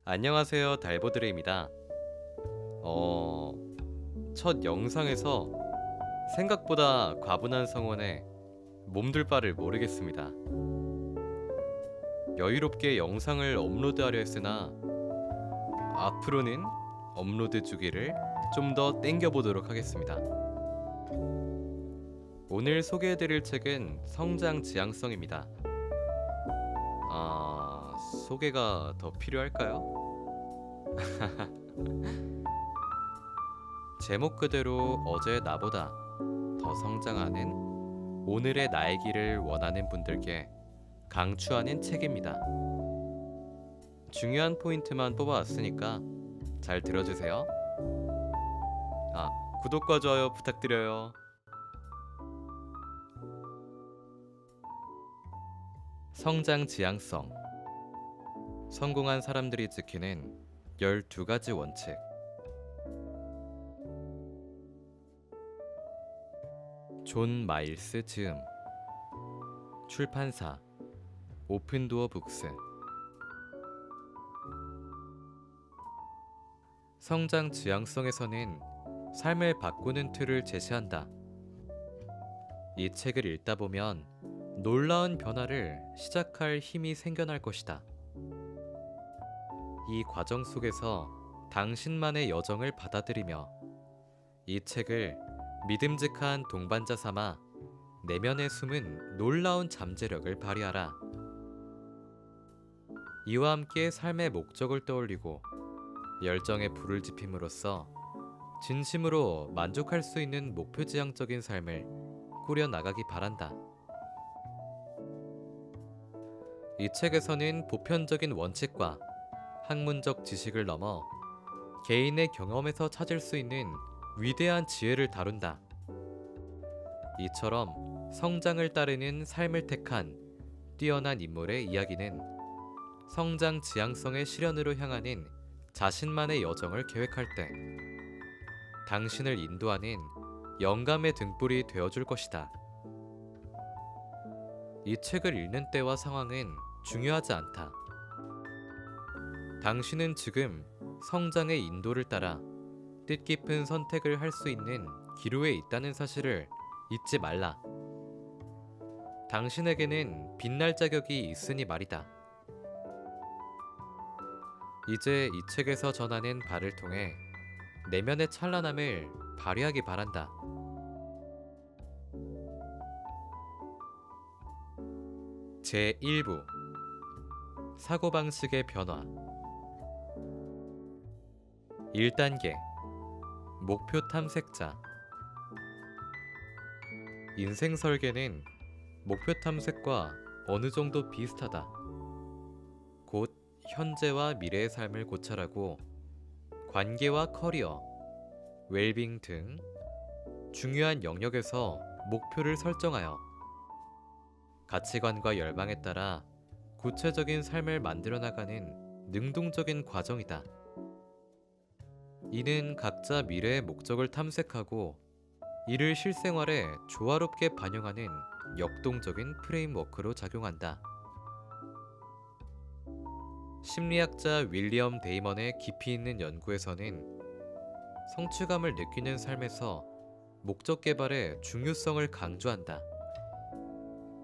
안녕하세요, 달보드레입니다. 첫 영상에서 생각보다 과분한 성원에 몸둘 바를 모르겠습니다. 여유롭게 영상을 업로드하려 했으나 앞으로는 업로드 주기를 좀 더 땡겨보도록 하겠습니다. 오늘 소개해드릴 책은 성장 지향성입니다. 소개가 더 필요할까요? 제목 그대로 어제의 나보다 더 성장하는 오늘의 나이기를 원하는 분들께 강추하는 책입니다. 중요한 포인트만 뽑아왔으니까 잘 들어주세요. 구독과 좋아요 부탁드려요. 성장 지향성. 성공한 사람들이 지키는 12가지 원칙. 존 마일스 즈음. 출판사 오픈도어 북스. 성장 지향성에서는 삶을 바꾸는 틀을 제시한다. 이 책을 읽다 보면 놀라운 변화를 시작할 힘이 생겨날 것이다. 이 과정 속에서 당신만의 여정을 받아들이며 이 책을 믿음직한 동반자 삼아 내면에 숨은 놀라운 잠재력을 발휘하라. 이와 함께 삶의 목적을 떠올리고 열정에 불을 지핌으로써 진심으로 만족할 수 있는 목표지향적인 삶을 꾸려나가기 바란다. 이 책에서는 보편적인 원칙과 학문적 지식을 넘어 개인의 경험에서 찾을 수 있는 위대한 지혜를 다룬다. 이처럼 성장을 따르는 삶을 택한 뛰어난 인물의 이야기는 성장 지향성의 실현으로 향하는 자신만의 여정을 계획할 때 당신을 인도하는 영감의 등불이 되어줄 것이다. 이 책을 읽는 때와 상황은 중요하지 않다. 당신은 지금 성장의 인도를 따라 뜻깊은 선택을 할 수 있는 기로에 있다는 사실을 잊지 말라. 당신에게는 빛날 자격이 있으니 말이다. 이제 이 책에서 전하는 바를 통해 내면의 찬란함을 발휘하기 바란다. 제1부 사고방식의 변화. 1단계 목표 탐색자. 인생 설계는 목표 탐색과 어느 정도 비슷하다. 곧 현재와 미래의 삶을 고찰하고 관계와 커리어, 웰빙 등 중요한 영역에서 목표를 설정하여 가치관과 열망에 따라 구체적인 삶을 만들어 나가는 능동적인 과정이다. 이는 각자 미래의 목적을 탐색하고 이를 실생활에 조화롭게 반영하는 역동적인 프레임워크로 작용한다. 심리학자 윌리엄 데이먼의 깊이 있는 연구에서는 성취감을 느끼는 삶에서 목적 개발의 중요성을 강조한다.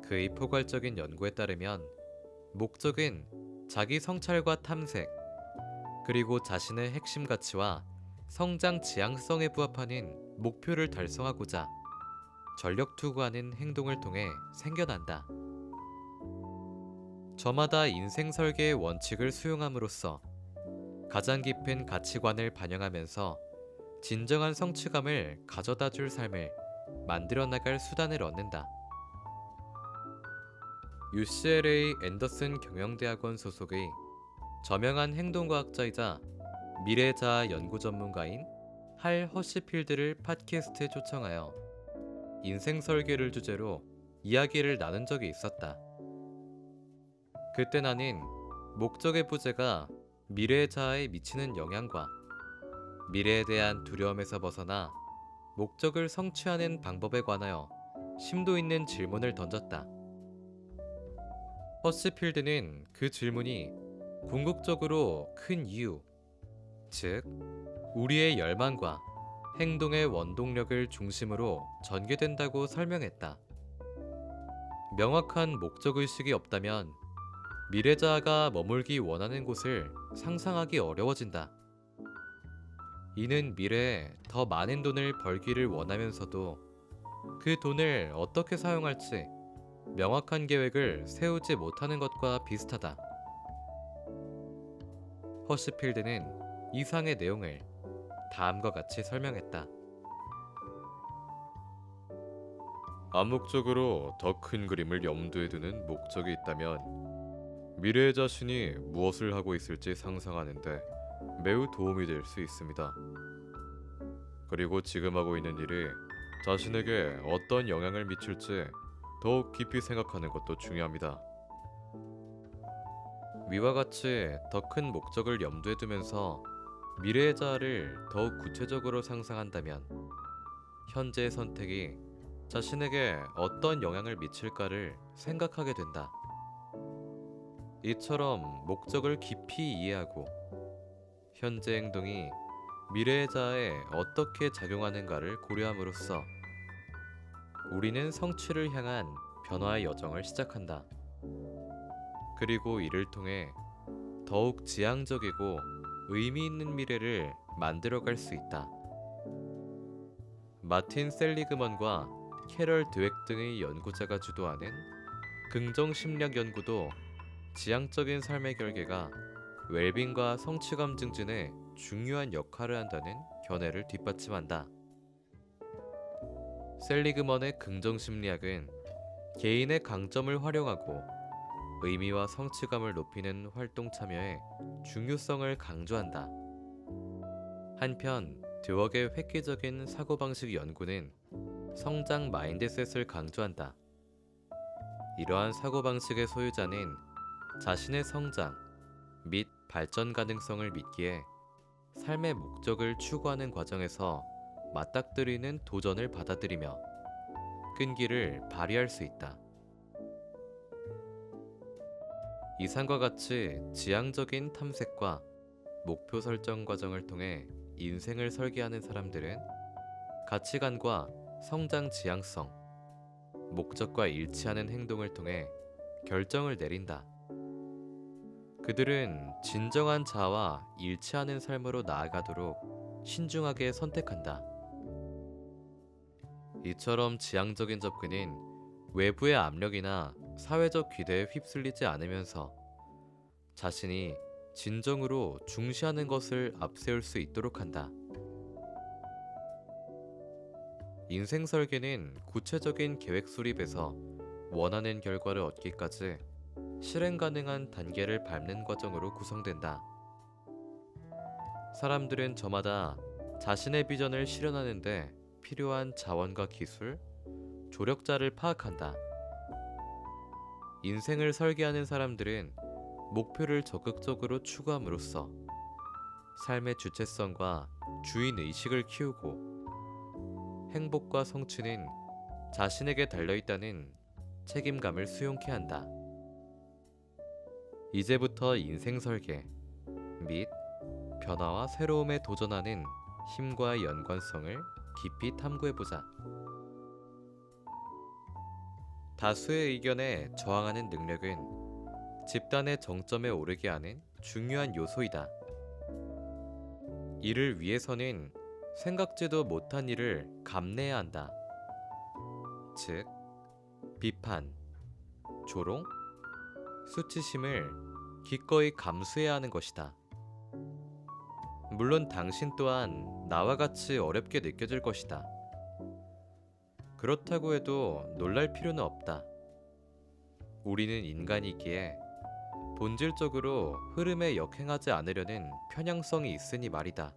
그의 포괄적인 연구에 따르면 목적은 자기 성찰과 탐색, 그리고 자신의 핵심 가치와 성장 지향성에 부합하는 목표를 달성하고자 전력 투구하는 행동을 통해 생겨난다. 저마다 인생 설계의 원칙을 수용함으로써 가장 깊은 가치관을 반영하면서 진정한 성취감을 가져다 줄 삶을 만들어 나갈 수단을 얻는다. UCLA 앤더슨 경영대학원 소속의 저명한 행동과학자이자 미래자아 연구 전문가인 할 허시필드를 팟캐스트에 초청하여 인생 설계를 주제로 이야기를 나눈 적이 있었다. 그때 나는 목적의 부재가 미래의 자아에 미치는 영향과 미래에 대한 두려움에서 벗어나 목적을 성취하는 방법에 관하여 심도 있는 질문을 던졌다. 허시필드는 그 질문이 궁극적으로 큰 이유, 즉 우리의 열망과 행동의 원동력을 중심으로 전개된다고 설명했다. 명확한 목적의식이 없다면 미래자아가 머물기 원하는 곳을 상상하기 어려워진다. 이는 미래에 더 많은 돈을 벌기를 원하면서도 그 돈을 어떻게 사용할지 명확한 계획을 세우지 못하는 것과 비슷하다. 허시필드는 이상의 내용을 다음과 같이 설명했다. 암묵적으로 더 큰 그림을 염두에 두는 목적이 있다면 미래의 자신이 무엇을 하고 있을지 상상하는데 매우 도움이 될 수 있습니다. 그리고 지금 하고 있는 일이 자신에게 어떤 영향을 미칠지 더욱 깊이 생각하는 것도 중요합니다. 위와 같이 더 큰 목적을 염두에 두면서 미래의 자아를 더욱 구체적으로 상상한다면 현재의 선택이 자신에게 어떤 영향을 미칠까를 생각하게 된다. 이처럼 목적을 깊이 이해하고 현재 행동이 미래의 자아에 어떻게 작용하는가를 고려함으로써 우리는 성취를 향한 변화의 여정을 시작한다. 그리고 이를 통해 더욱 지향적이고 의미 있는 미래를 만들어갈 수 있다. 마틴 셀리그먼과 캐럴 드웩 등의 연구자가 주도하는 긍정 심리학 연구도 지향적인 삶의 결계가 웰빙과 성취감 증진에 중요한 역할을 한다는 견해를 뒷받침한다. 셀리그먼의 긍정 심리학은 개인의 강점을 활용하고 의미와 성취감을 높이는 활동 참여의 중요성을 강조한다. 한편 드웍의 획기적인 사고방식 연구는 성장 마인드셋을 강조한다. 이러한 사고방식의 소유자는 자신의 성장 및 발전 가능성을 믿기에 삶의 목적을 추구하는 과정에서 맞닥뜨리는 도전을 받아들이며 끈기를 발휘할 수 있다. 이상과 같이 지향적인 탐색과 목표 설정 과정을 통해 인생을 설계하는 사람들은 가치관과 성장 지향성, 목적과 일치하는 행동을 통해 결정을 내린다. 그들은 진정한 자아와 일치하는 삶으로 나아가도록 신중하게 선택한다. 이처럼 지향적인 접근은 외부의 압력이나 사회적 기대에 휩쓸리지 않으면서 자신이 진정으로 중시하는 것을 앞세울 수 있도록 한다. 인생 설계는 구체적인 계획 수립에서 원하는 결과를 얻기까지 실행 가능한 단계를 밟는 과정으로 구성된다. 사람들은 저마다 자신의 비전을 실현하는데 필요한 자원과 기술, 조력자를 파악한다. 인생을 설계하는 사람들은 목표를 적극적으로 추구함으로써 삶의 주체성과 주인의식을 키우고 행복과 성취는 자신에게 달려있다는 책임감을 수용케 한다. 이제부터 인생 설계 및 변화와 새로움에 도전하는 힘과 연관성을 깊이 탐구해보자. 다수의 의견에 저항하는 능력은 집단의 정점에 오르게 하는 중요한 요소이다. 이를 위해서는 생각지도 못한 일을 감내해야 한다. 즉, 비판, 조롱, 수치심을 기꺼이 감수해야 하는 것이다. 물론 당신 또한 나와 같이 어렵게 느껴질 것이다. 그렇다고 해도 놀랄 필요는 없다. 우리는 인간이기에 본질적으로 흐름에 역행하지 않으려는 편향성이 있으니 말이다.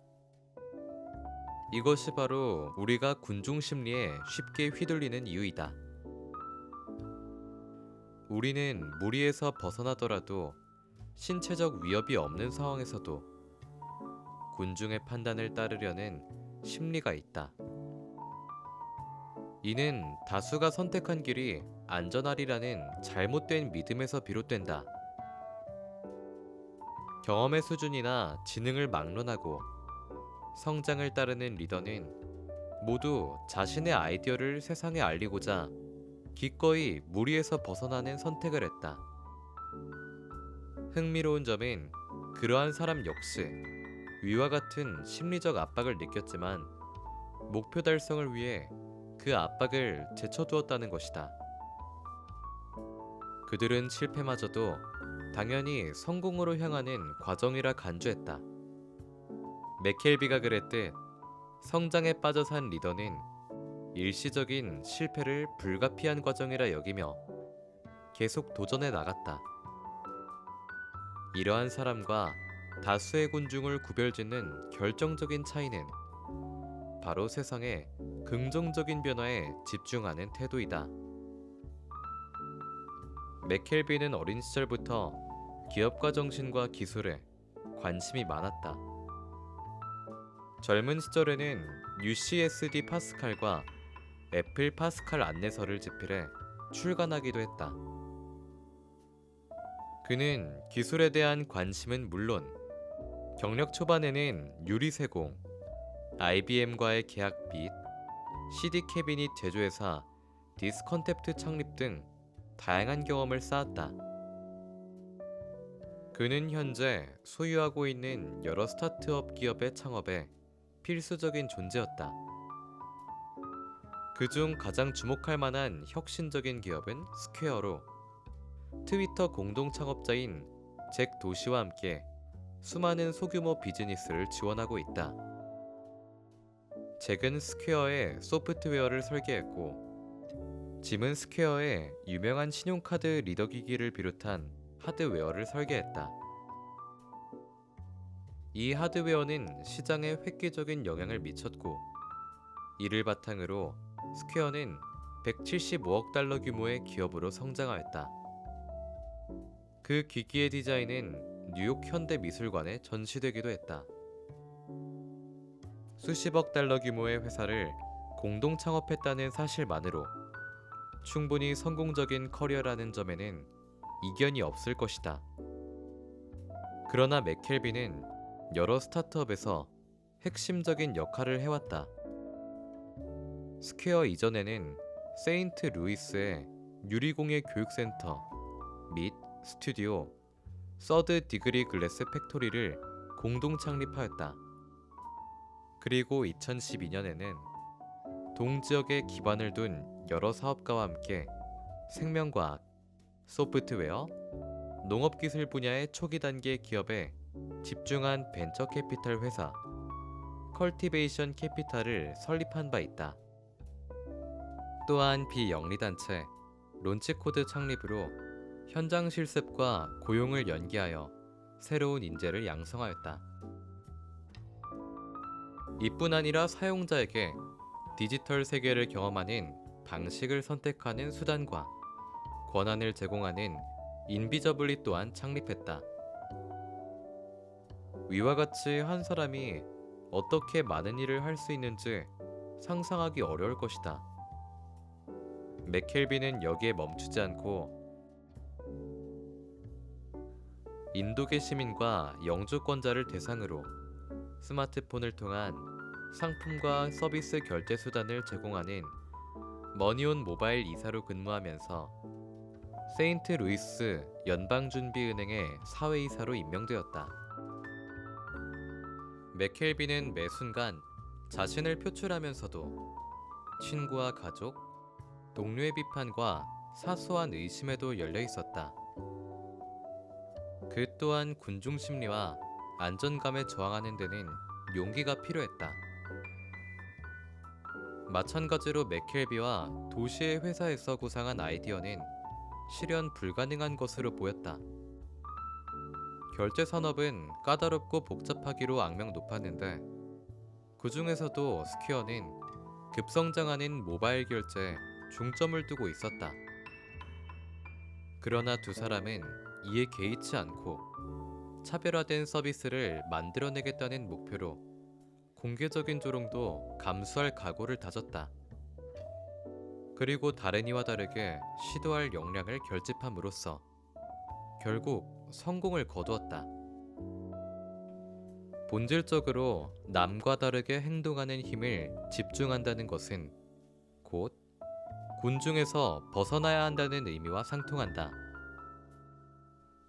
이것이 바로 우리가 군중 심리에 쉽게 휘둘리는 이유이다. 우리는 무리에서 벗어나더라도 신체적 위협이 없는 상황에서도 군중의 판단을 따르려는 심리가 있다. 이는 다수가 선택한 길이 안전하리라는 잘못된 믿음에서 비롯된다. 경험의 수준이나 지능을 막론하고 성장을 따르는 리더는 모두 자신의 아이디어를 세상에 알리고자 기꺼이 무리에서 벗어나는 선택을 했다. 흥미로운 점은 그러한 사람 역시 위와 같은 심리적 압박을 느꼈지만 목표 달성을 위해 그 압박을 제쳐두었다는 것이다. 그들은 실패마저도 당연히 성공으로 향하는 과정이라 간주했다. 맥켈비가 그랬듯 성장에 빠져 산 리더는 일시적인 실패를 불가피한 과정이라 여기며 계속 도전해 나갔다. 이러한 사람과 다수의 군중을 구별짓는 결정적인 차이는 바로 세상의 긍정적인 변화에 집중하는 태도이다. 맥켈비는 어린 시절부터 기업가 정신과 기술에 관심이 많았다. 젊은 시절에는 UCSD 파스칼과 애플 파스칼 안내서를 집필해 출간하기도 했다. 그는 기술에 대한 관심은 물론 경력 초반에는 유리세공, IBM과의 계약 및 CD 캐비닛 제조회사 디스컨셉트 창립 등 다양한 경험을 쌓았다. 그는 현재 소유하고 있는 여러 스타트업 기업의 창업에 필수적인 존재였다. 그중 가장 주목할 만한 혁신적인 기업은 스퀘어로 트위터 공동 창업자인 잭 도시와 함께 수많은 소규모 비즈니스를 지원하고 있다. 잭은 스퀘어의 소프트웨어를 설계했고 짐은 스퀘어의 유명한 신용카드 리더기기를 비롯한 하드웨어를 설계했다. 이 하드웨어는 시장에 획기적인 영향을 미쳤고 이를 바탕으로 스퀘어는 175억 달러 규모의 기업으로 성장하였다. 그 기기의 디자인은 뉴욕 현대미술관에 전시되기도 했다. 수십억 달러 규모의 회사를 공동 창업했다는 사실만으로 충분히 성공적인 커리어라는 점에는 이견이 없을 것이다. 그러나 맥켈비는 여러 스타트업에서 핵심적인 역할을 해왔다. 스퀘어 이전에는 세인트 루이스의 유리공예 교육센터 및 스튜디오 서드 디그리 글래스 팩토리를 공동 창립하였다. 그리고 2012년에는 동지역에 기반을 둔 여러 사업가와 함께 생명과학, 소프트웨어, 농업기술 분야의 초기 단계 기업에 집중한 벤처 캐피탈 회사 컬티베이션 캐피탈을 설립한 바 있다. 또한 비영리단체 론치코드 창립으로 현장 실습과 고용을 연계하여 새로운 인재를 양성하였다. 이뿐 아니라 사용자에게 디지털 세계를 경험하는 방식을 선택하는 수단과 권한을 제공하는 인비저블리 또한 창립했다. 위와 같이 한 사람이 어떻게 많은 일을 할 수 있는지 상상하기 어려울 것이다. 맥켈비는 여기에 멈추지 않고 인도계 시민과 영주권자를 대상으로 스마트폰을 통한 상품과 서비스 결제 수단을 제공하는 머니온 모바일 이사로 근무하면서 세인트 루이스 연방준비은행의 사회이사로 임명되었다. 맥켈비는 매 순간 자신을 표출하면서도 친구와 가족, 동료의 비판과 사소한 의심에도 열려 있었다. 그 또한 군중 심리와 안전감에 저항하는 데는 용기가 필요했다. 마찬가지로 맥켈비와 도시의 회사에서 구상한 아이디어는 실현 불가능한 것으로 보였다. 결제 산업은 까다롭고 복잡하기로 악명 높았는데 그 중에서도 스퀘어는 급성장하는 모바일 결제에 중점을 두고 있었다. 그러나 두 사람은 이에 개의치 않고 차별화된 서비스를 만들어내겠다는 목표로 공개적인 조롱도 감수할 각오를 다졌다. 그리고 다른 이와 다르게 시도할 역량을 결집함으로써 결국 성공을 거두었다. 본질적으로 남과 다르게 행동하는 힘을 집중한다는 것은 곧 곤중에서 벗어나야 한다는 의미와 상통한다.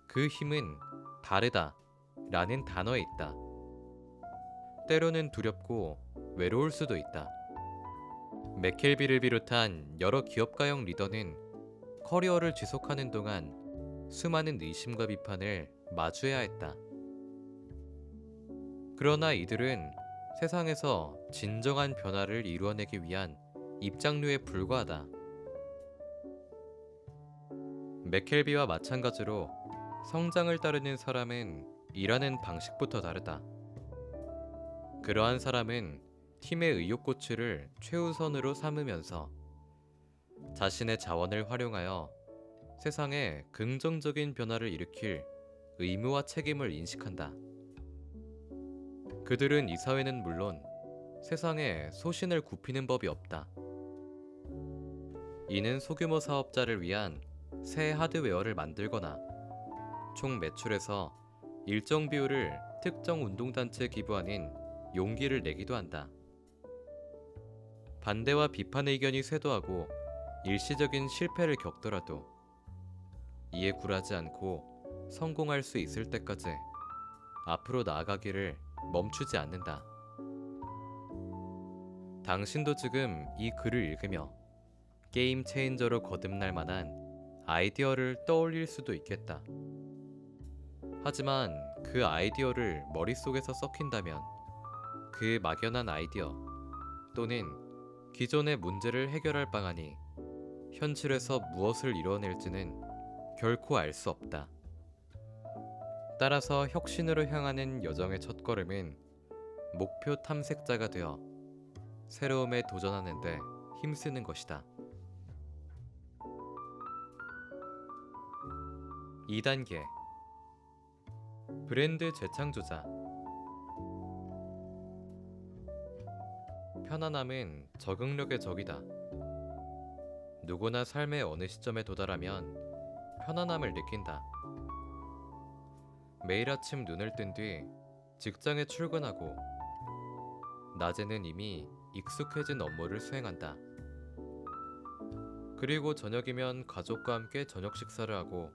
그 힘은 다르다 라는 단어에 있다. 때로는 두렵고 외로울 수도 있다. 맥켈비를 비롯한 여러 기업가형 리더는 커리어를 지속하는 동안 수많은 의심과 비판을 마주해야 했다. 그러나 이들은 세상에서 진정한 변화를 이루어내기 위한 입장료에 불과하다. 맥켈비와 마찬가지로 성장을 따르는 사람은 일하는 방식부터 다르다. 그러한 사람은 팀의 의욕고취를 최우선으로 삼으면서 자신의 자원을 활용하여 세상에 긍정적인 변화를 일으킬 의무와 책임을 인식한다. 그들은 이 사회는 물론 세상에 소신을 굽히는 법이 없다. 이는 소규모 사업자를 위한 새 하드웨어를 만들거나 총 매출에서 일정 비율을 특정 운동단체에 기부하는 용기를 내기도 한다. 반대와 비판 의견이 쇄도하고 일시적인 실패를 겪더라도 이에 굴하지 않고 성공할 수 있을 때까지 앞으로 나아가기를 멈추지 않는다. 당신도 지금 이 글을 읽으며 게임 체인저로 거듭날 만한 아이디어를 떠올릴 수도 있겠다. 하지만 그 아이디어를 머릿속에서 썩힌다면 그 막연한 아이디어 또는 기존의 문제를 해결할 방안이 현실에서 무엇을 이뤄낼지는 결코 알 수 없다. 따라서 혁신으로 향하는 여정의 첫걸음은 목표 탐색자가 되어 새로움에 도전하는 데 힘쓰는 것이다. 2단계 브랜드 재창조자. 편안함은 적응력의 적이다. 누구나 삶의 어느 시점에 도달하면 편안함을 느낀다. 매일 아침 눈을 뜬 뒤 직장에 출근하고 낮에는 이미 익숙해진 업무를 수행한다. 그리고 저녁이면 가족과 함께 저녁 식사를 하고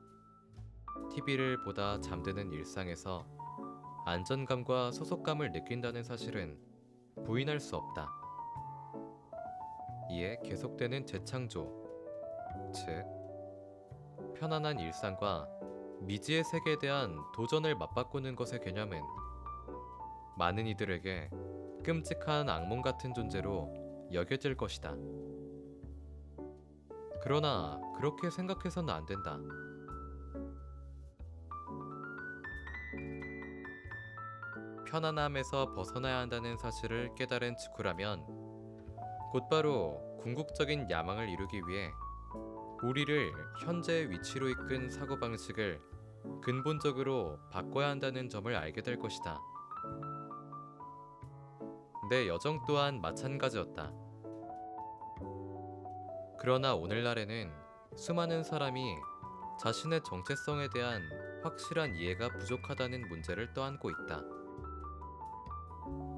TV를 보다 잠드는 일상에서 안전감과 소속감을 느낀다는 사실은 부인할 수 없다. 이에 계속되는 재창조, 즉 편안한 일상과 미지의 세계에 대한 도전을 맞바꾸는 것의 개념은 많은 이들에게 끔찍한 악몽 같은 존재로 여겨질 것이다. 그러나 그렇게 생각해서는 안 된다. 편안함에서 벗어나야 한다는 사실을 깨달은 직후라면 곧바로 궁극적인 야망을 이루기 위해 우리를 현재의 위치로 이끈 사고방식을 근본적으로 바꿔야 한다는 점을 알게 될 것이다. 내 여정 또한 마찬가지였다. 그러나 오늘날에는 수많은 사람이 자신의 정체성에 대한 확실한 이해가 부족하다는 문제를 떠안고 있다.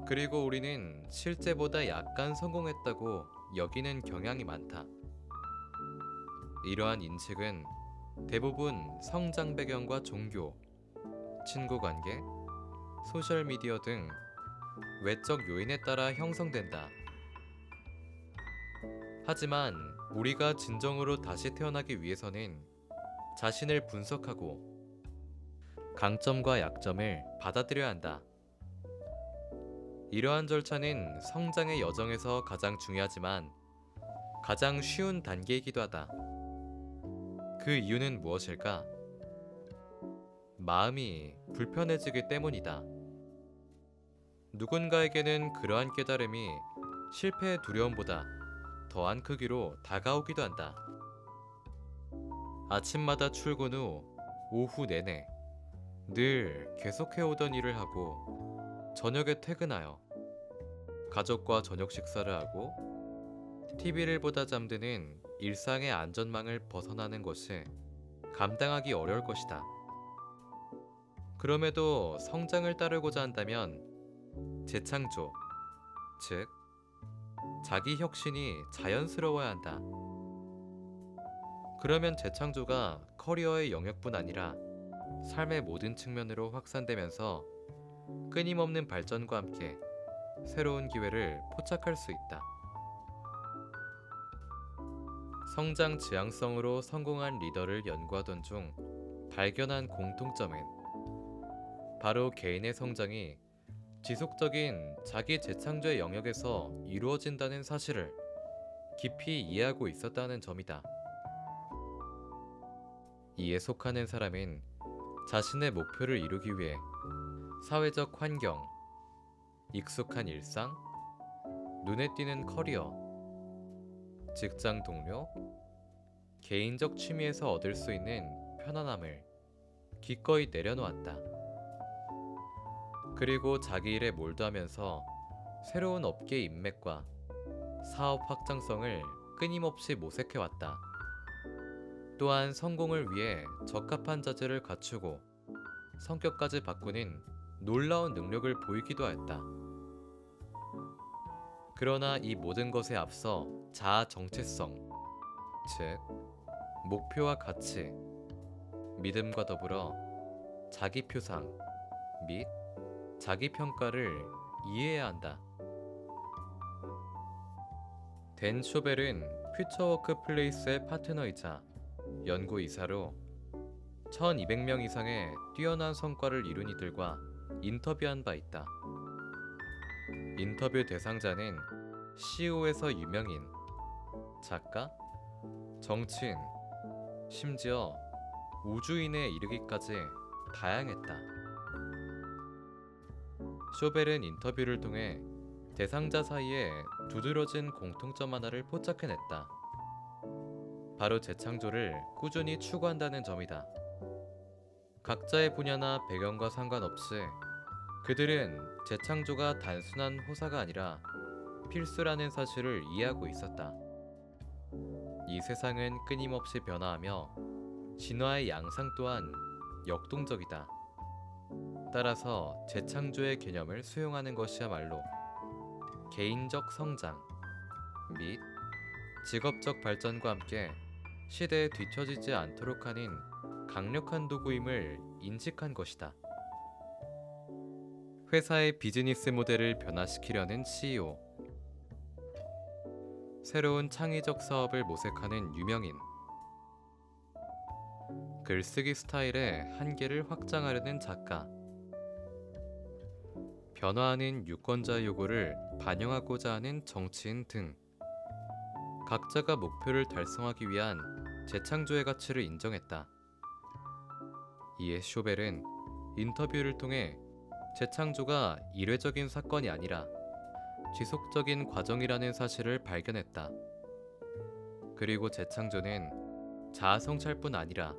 그리고 우리는 실제보다 약간 성공했다고 여기는 경향이 많다. 이러한 인식은 대부분 성장 배경과 종교, 친구 관계, 소셜미디어 등 외적 요인에 따라 형성된다. 하지만 우리가 진정으로 다시 태어나기 위해서는 자신을 분석하고 강점과 약점을 받아들여야 한다. 이러한 절차는 성장의 여정에서 가장 중요하지만 가장 쉬운 단계이기도 하다. 그 이유는 무엇일까? 마음이 불편해지기 때문이다. 누군가에게는 그러한 깨달음이 실패의 두려움보다 더한 크기로 다가오기도 한다. 아침마다 출근 후 오후 내내 늘 계속해오던 일을 하고 저녁에 퇴근하여 가족과 저녁 식사를 하고 TV를 보다 잠드는 일상의 안전망을 벗어나는 것이 감당하기 어려울 것이다. 그럼에도 성장을 따르고자 한다면 재창조, 즉 자기 혁신이 자연스러워야 한다. 그러면 재창조가 커리어의 영역뿐 아니라 삶의 모든 측면으로 확산되면서 끊임없는 발전과 함께 새로운 기회를 포착할 수 있다. 성장 지향성으로 성공한 리더를 연구하던 중 발견한 공통점은 바로 개인의 성장이 지속적인 자기 재창조의 영역에서 이루어진다는 사실을 깊이 이해하고 있었다는 점이다. 이에 속하는 사람은 자신의 목표를 이루기 위해 사회적 환경, 익숙한 일상, 눈에 띄는 커리어, 직장 동료, 개인적 취미에서 얻을 수 있는 편안함을 기꺼이 내려놓았다. 그리고 자기 일에 몰두하면서 새로운 업계 인맥과 사업 확장성을 끊임없이 모색해왔다. 또한 성공을 위해 적합한 자질을 갖추고 성격까지 바꾸는 놀라운 능력을 보이기도 하였다. 그러나 이 모든 것에 앞서 자아 정체성, 즉 목표와 가치, 믿음과 더불어 자기 표상 및 자기 평가를 이해해야 한다. 댄 쇼벨은 퓨처워크 플레이스의 파트너이자 연구이사로 1200명 이상의 뛰어난 성과를 이룬 이들과 인터뷰한 바 있다. 인터뷰 대상자는 CEO에서 유명인, 작가, 정치인, 심지어 우주인에 이르기까지 다양했다. 쇼벨은 인터뷰를 통해 대상자 사이에 두드러진 공통점 하나를 포착해냈다. 바로 재창조를 꾸준히 추구한다는 점이다. 각자의 분야나 배경과 상관없이 그들은 재창조가 단순한 호사가 아니라 필수라는 사실을 이해하고 있었다. 이 세상은 끊임없이 변화하며 진화의 양상 또한 역동적이다. 따라서 재창조의 개념을 수용하는 것이야말로 개인적 성장 및 직업적 발전과 함께 시대에 뒤처지지 않도록 하는 강력한 도구임을 인식한 것이다. 회사의 비즈니스 모델을 변화시키려는 CEO, 새로운 창의적 사업을 모색하는 유명인, 글쓰기 스타일의 한계를 확장하려는 작가, 변화하는 유권자의 요구를 반영하고자 하는 정치인 등 각자가 목표를 달성하기 위한 재창조의 가치를 인정했다. 이에 쇼벨은 인터뷰를 통해 재창조가 일회적인 사건이 아니라 지속적인 과정이라는 사실을 발견했다. 그리고 재창조는 자아 성찰뿐 아니라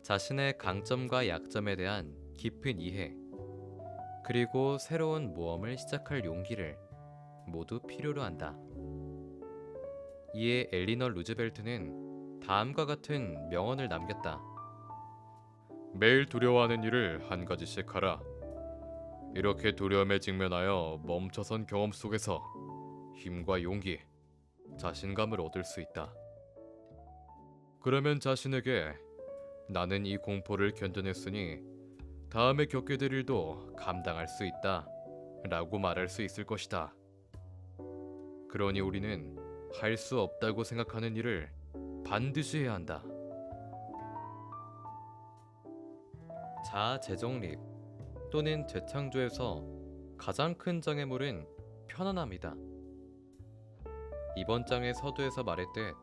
자신의 강점과 약점에 대한 깊은 이해, 그리고 새로운 모험을 시작할 용기를 모두 필요로 한다. 이에 엘리너 루즈벨트는 다음과 같은 명언을 남겼다. 매일 두려워하는 일을 한 가지씩 하라. 이렇게 두려움에 직면하여 멈춰선 경험 속에서 힘과 용기, 자신감을 얻을 수 있다. 그러면 자신에게 나는 이 공포를 견뎌냈으니 다음에 겪게 될 일도 감당할 수 있다 라고 말할 수 있을 것이다. 그러니 우리는 할 수 없다고 생각하는 일을 반드시 해야 한다. 자아 재정립 또는 재창조에서 가장 큰 장애물은 편안함이다. 이번 장의 서두에서 말했듯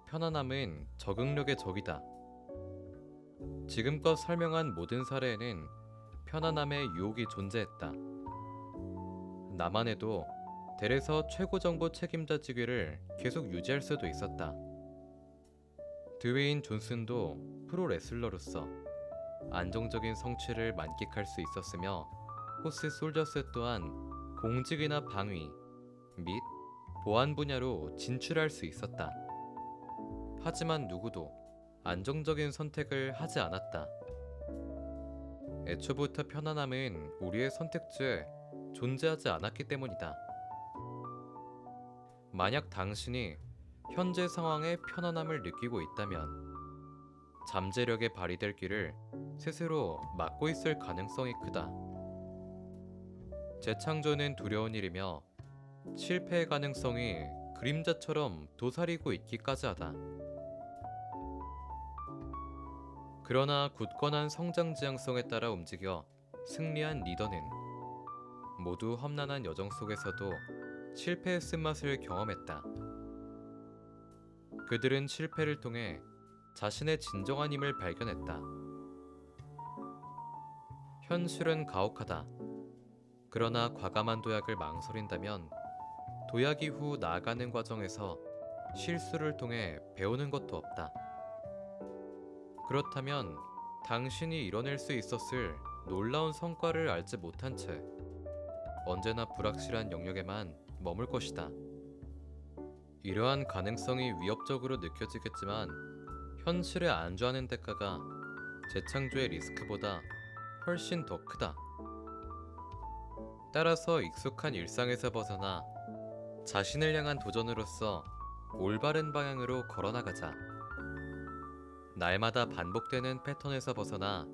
편안함은 적응력의 적이다. 지금껏 설명한 모든 사례에는 편안함의 유혹이 존재했다. 나만 해도 델에서 최고 정보 책임자 직위를 계속 유지할 수도 있었다. 드웨인 존슨도 프로 레슬러로서 안정적인 성취를 만끽할 수 있었으며 호스 솔저스 또한 공직이나 방위 및 보안 분야로 진출할 수 있었다. 하지만 누구도 안정적인 선택을 하지 않았다. 애초부터 편안함은 우리의 선택지에 존재하지 않았기 때문이다. 만약 당신이 현재 상황에 편안함을 느끼고 있다면 잠재력에 발휘될 길을 스스로 막고 있을 가능성이 크다. 재창조는 두려운 일이며 실패의 가능성이 그림자처럼 도사리고 있기까지 하다. 그러나 굳건한 성장 지향성에 따라 움직여 승리한 리더는 모두 험난한 여정 속에서도 실패의 쓴맛을 경험했다. 그들은 실패를 통해 자신의 진정한 힘을 발견했다. 현실은 가혹하다. 그러나 과감한 도약을 망설인다면 도약 이후 나아가는 과정에서 실수를 통해 배우는 것도 없다. 그렇다면 당신이 이뤄낼 수 있었을 놀라운 성과를 알지 못한 채 언제나 불확실한 영역에만 머물 것이다. 이러한 가능성이 위협적으로 느껴지겠지만 현실에 안주하는 대가가 재창조의 리스크보다 훨씬 더 크다. 따라서 익숙한 일상에서 벗어나 자신을 향한 도전으로서 올바른 방향으로 걸어나가자. 날마다 반복되는 패턴에서 벗어나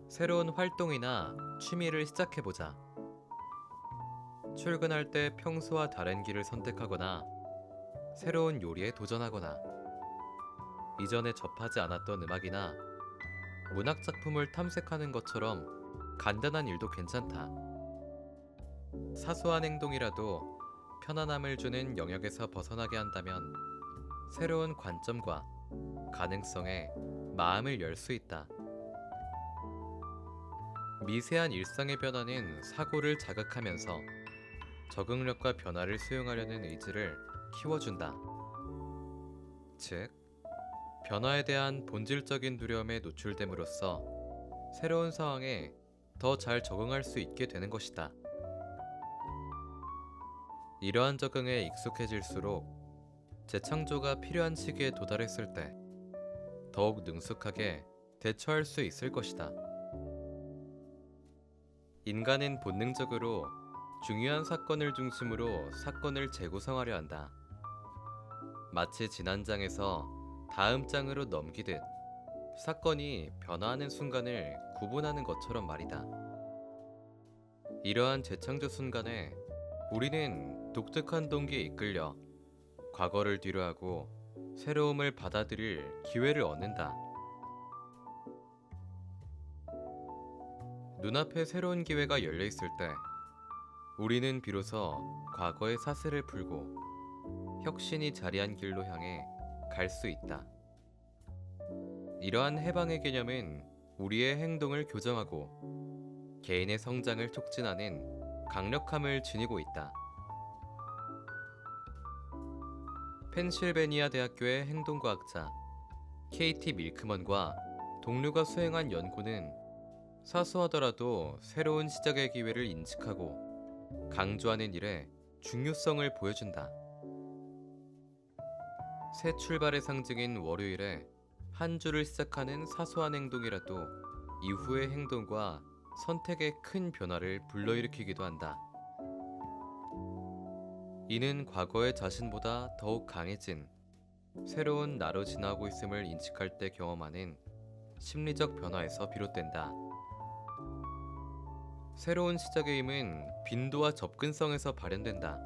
새로운 활동이나 취미를 시작해보자. 출근할 때 평소와 다른 길을 선택하거나 새로운 요리에 도전하거나 이전에 접하지 않았던 음악이나 문학 작품을 탐색하는 것처럼 간단한 일도 괜찮다. 사소한 행동이라도 편안함을 주는 영역에서 벗어나게 한다면 새로운 관점과 가능성에 마음을 열 수 있다. 미세한 일상의 변화는 사고를 자극하면서 적응력과 변화를 수용하려는 의지를 키워준다. 즉, 변화에 대한 본질적인 두려움에 노출됨으로써 새로운 상황에 더 잘 적응할 수 있게 되는 것이다. 이러한 적응에 익숙해질수록 재창조가 필요한 시기에 도달했을 때 더욱 능숙하게 대처할 수 있을 것이다. 인간은 본능적으로 중요한 사건을 중심으로 사건을 재구성하려 한다. 마치 지난 장에서 다음 장으로 넘기듯 사건이 변화하는 순간을 구분하는 것처럼 말이다. 이러한 재창조 순간에 우리는 독특한 동기에 이끌려 과거를 뒤로하고 새로움을 받아들일 기회를 얻는다. 눈앞에 새로운 기회가 열려 있을 때 우리는 비로소 과거의 사슬을 풀고 혁신이 자리한 길로 향해 갈 수 있다. 이러한 해방의 개념은 우리의 행동을 교정하고 개인의 성장을 촉진하는 강력함을 지니고 있다. 펜실베니아 대학교의 행동과학자 KT 밀크먼과 동료가 수행한 연구는 사소하더라도 새로운 시작의 기회를 인식하고 강조하는 일의 중요성을 보여준다. 새 출발의 상징인 월요일에 한 주를 시작하는 사소한 행동이라도 이후의 행동과 선택의 큰 변화를 불러일으키기도 한다. 이는 과거의 자신보다 더욱 강해진 새로운 나로 지나고 있음을 인식할 때 경험하는 심리적 변화에서 비롯된다. 새로운 시작의 힘은 빈도와 접근성에서 발현된다.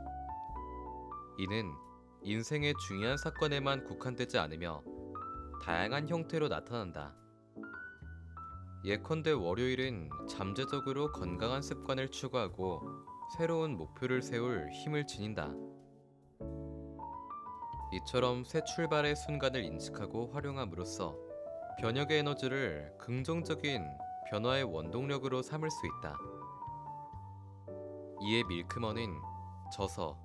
이는 인생의 중요한 사건에만 국한되지 않으며 다양한 형태로 나타난다. 예컨대 월요일은 잠재적으로 건강한 습관을 추구하고 새로운 목표를 세울 힘을 지닌다. 이처럼 새 출발의 순간을 인식하고 활용함으로써 변혁의 에너지를 긍정적인 변화의 원동력으로 삼을 수 있다. 이에 밀크먼은 저서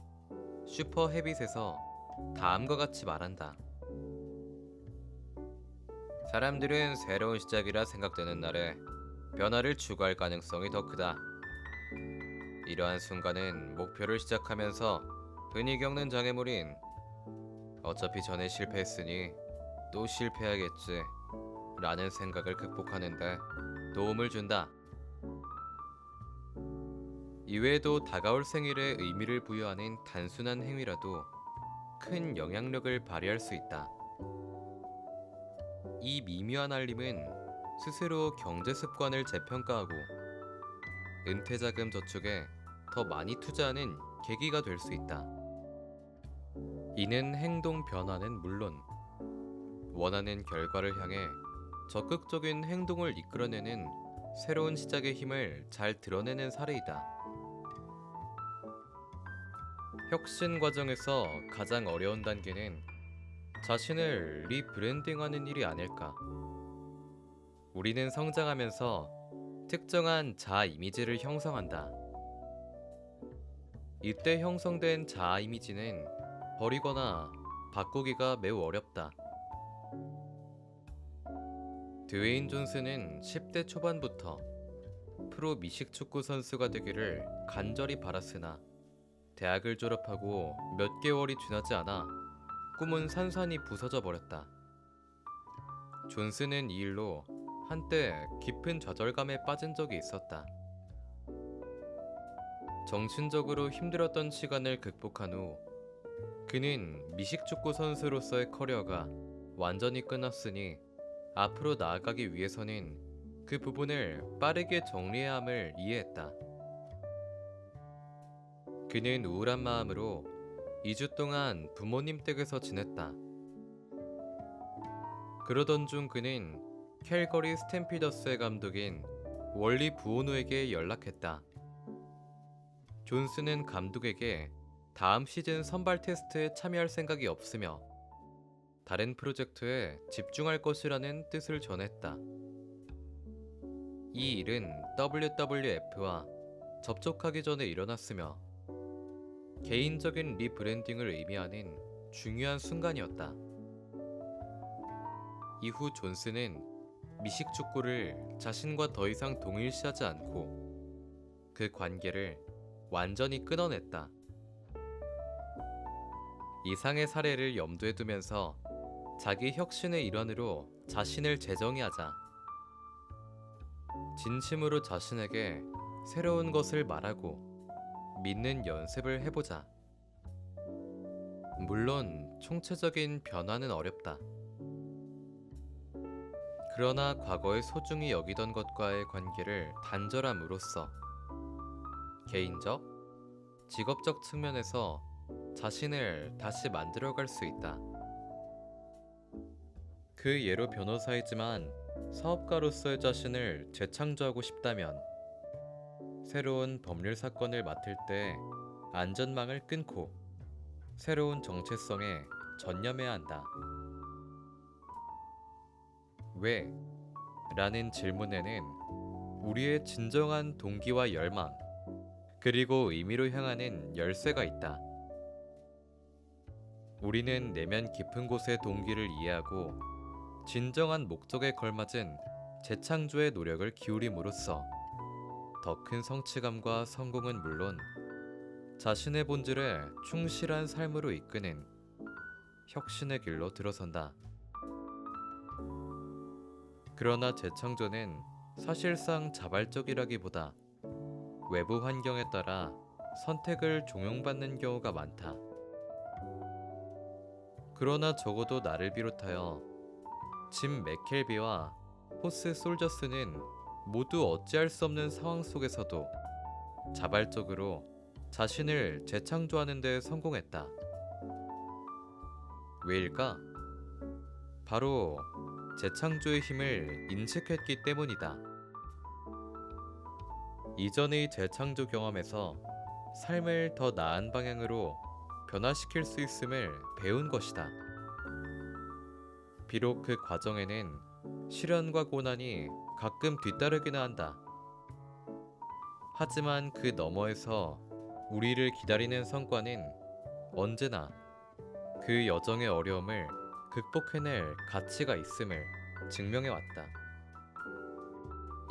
슈퍼 헤빗에서 다음과 같이 말한다. 사람들은 새로운 시작이라 생각되는 날에 변화를 추구할 가능성이 더 크다. 이러한 순간은 목표를 시작하면서 흔히 겪는 장애물인 어차피 전에 실패했으니 또 실패하겠지 라는 생각을 극복하는데 도움을 준다. 이외에도 다가올 생일에 의미를 부여하는 단순한 행위라도 큰 영향력을 발휘할 수 있다. 이 미묘한 알림은 스스로 경제 습관을 재평가하고 은퇴자금 저축에 더 많이 투자하는 계기가 될 수 있다. 이는 행동 변화는 물론 원하는 결과를 향해 적극적인 행동을 이끌어내는 새로운 시작의 힘을 잘 드러내는 사례이다. 혁신 과정에서 가장 어려운 단계는 자신을 리브랜딩하는 일이 아닐까. 우리는 성장하면서 특정한 자아 이미지를 형성한다. 이때 형성된 자아 이미지는 버리거나 바꾸기가 매우 어렵다. 드웨인 존슨은 10대 초반부터 프로 미식축구 선수가 되기를 간절히 바랐으나 대학을 졸업하고 몇 개월이 지나지 않아 꿈은 산산이 부서져 버렸다. 존슨은 이 일로 한때 깊은 좌절감에 빠진 적이 있었다. 정신적으로 힘들었던 시간을 극복한 후 그는 미식축구 선수로서의 커리어가 완전히 끝났으니 앞으로 나아가기 위해서는 그 부분을 빠르게 정리해야 함을 이해했다. 그는 우울한 마음으로 2주 동안 부모님 댁에서 지냈다. 그러던 중 그는 캘거리 스탬피더스의 감독인 월리 부오노에게 연락했다. 존슨은 감독에게 다음 시즌 선발 테스트에 참여할 생각이 없으며 다른 프로젝트에 집중할 것이라는 뜻을 전했다. 이 일은 WWF와 접촉하기 전에 일어났으며 개인적인 리브랜딩을 의미하는 중요한 순간이었다. 이후 존슨은 미식축구를 자신과 더 이상 동일시하지 않고 그 관계를 완전히 끊어냈다. 이상의 사례를 염두에 두면서 자기 혁신의 일환으로 자신을 재정의하자. 진심으로 자신에게 새로운 것을 말하고 믿는 연습을 해보자. 물론 총체적인 변화는 어렵다. 그러나 과거에 소중히 여기던 것과의 관계를 단절함으로써 개인적, 직업적 측면에서 자신을 다시 만들어갈 수 있다. 그 예로 변호사이지만 사업가로서의 자신을 재창조하고 싶다면 새로운 법률 사건을 맡을 때 안전망을 끊고 새로운 정체성에 전념해야 한다. 왜? 라는 질문에는 우리의 진정한 동기와 열망, 그리고 의미로 향하는 열쇠가 있다. 우리는 내면 깊은 곳의 동기를 이해하고 진정한 목적에 걸맞은 재창조의 노력을 기울임으로써 더 큰 성취감과 성공은 물론 자신의 본질에 충실한 삶으로 이끄는 혁신의 길로 들어선다. 그러나 재창조는 사실상 자발적이라기보다 외부 환경에 따라 선택을 종용받는 경우가 많다. 그러나 적어도 나를 비롯하여 짐 맥켈비와 호스 솔저스는 모두 어찌할 수 없는 상황 속에서도 자발적으로 자신을 재창조하는 데 성공했다. 왜일까? 바로 재창조의 힘을 인식했기 때문이다. 이전의 재창조 경험에서 삶을 더 나은 방향으로 변화시킬 수 있음을 배운 것이다. 비록 그 과정에는 시련과 고난이 가끔 뒤따르기는 한다. 하지만 그 너머에서 우리를 기다리는 성과는 언제나 그 여정의 어려움을 극복해낼 가치가 있음을 증명해왔다.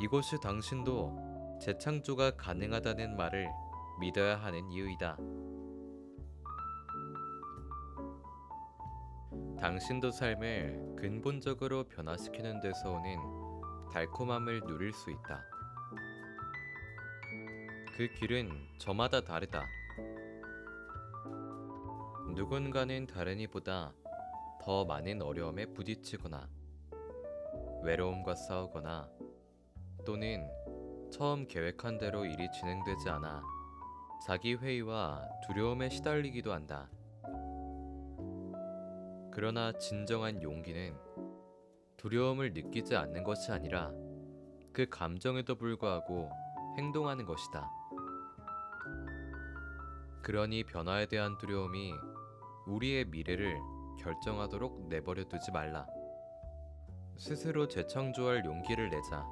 이것이 당신도 재창조가 가능하다는 말을 믿어야 하는 이유이다. 당신도 삶을 근본적으로 변화시키는 데서 오는 달콤함을 누릴 수 있다. 그 길은 저마다 다르다. 누군가는 다른 이보다 더 많은 어려움에 부딪히거나 외로움과 싸우거나 또는 처음 계획한 대로 일이 진행되지 않아 자기 회의와 두려움에 시달리기도 한다. 그러나 진정한 용기는 두려움을 느끼지 않는 것이 아니라 그 감정에도 불구하고 행동하는 것이다. 그러니 변화에 대한 두려움이 우리의 미래를 결정하도록 내버려 두지 말라. 스스로 재창조할 용기를 내자.